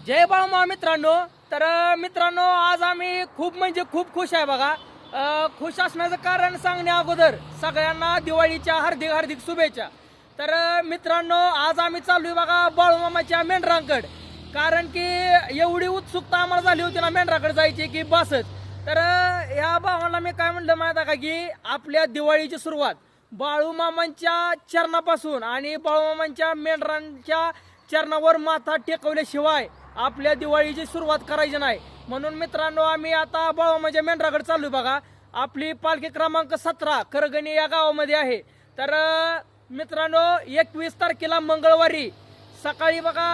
जय बाळमा मित्रांनो. तर मित्रांनो, आज आम्ही खूप म्हणजे खूप खुश आहे बघा. खुश असण्याचं कारण सांगण्या अगोदर सगळ्यांना दिवाळीच्या हार्दिक हार्दिक शुभेच्छा. तर मित्रांनो, आज आम्ही चाललोय बघा बाळूमामाच्या मेंढरांकड. कारण की एवढी उत्सुकता आम्हाला झाली होती ना मेंढराकडे जायची की बसच. तर या भावाला मी काय म्हणलं माहिती आहे का, की आपल्या दिवाळीची सुरुवात बाळूमामांच्या चरणापासून आणि बाळूमामांच्या मेंढरांच्या चरणावर माथा टेकवल्याशिवाय आपल्या दिवाळीची सुरुवात करायची नाही. म्हणून मित्रांनो, आम्ही आता बाळूमामाच्या मेंढराकडे चाललोय बघा. आपली पालखी क्रमांक 17 करगणी या गावामध्ये आहे. तर मित्रांनो, 21 तारखेला मंगळवारी सकाळी बघा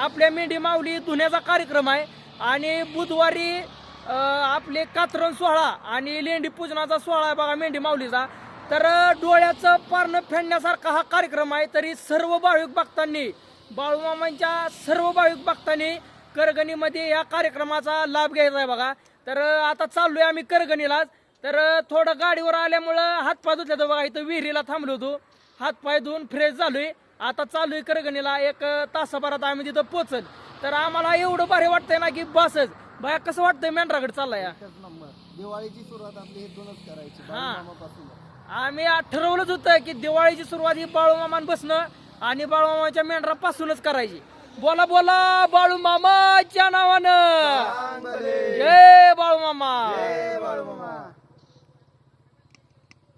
आपल्या मेंढी माऊली धुण्याचा कार्यक्रम आहे. आणि बुधवारी आपले कातरण सोहळा आणि लेंडी पूजनाचा सोहळा आहे बघा मेंढी माऊलीचा. तर डोळ्याचं पारणं फेडण्यासारखा हा कार्यक्रम आहे. तरी सर्व भाविक भक्तांनी, बाळूमामांच्या सर्व भाविक भक्तांनी करगणीमध्ये या कार्यक्रमाचा लाभ घ्यायचा आहे बघा. तर आता चाललोय आम्ही करगणीलाच. तर थोडं गाडीवर आल्यामुळं हातपाय धुतले तर बघा, इथं विहिरीला थांबलो होतो, हातपाय धुवून फ्रेश झालोय. आता चाललोय करगणीला. 1 तासाभरात आम्ही तिथं पोचल. तर आम्हाला एवढं भारी वाटतंय ना की बसच. बाया कसं वाटतंय मेंढराकडे चाललाय? नंबर दिवाळीची सुरुवात आपली इथूनच करायची हा. बाळूमामापासून. आम्ही ठरवलंच होतं की दिवाळीची सुरुवात ही बाळूमामान बसणं आणि बाळूमामाच्या मेंढरापासूनच करायची. बोला बोला बाळूमामाच्या नावानं. जय बाळूमामा. जय बाळूमामा.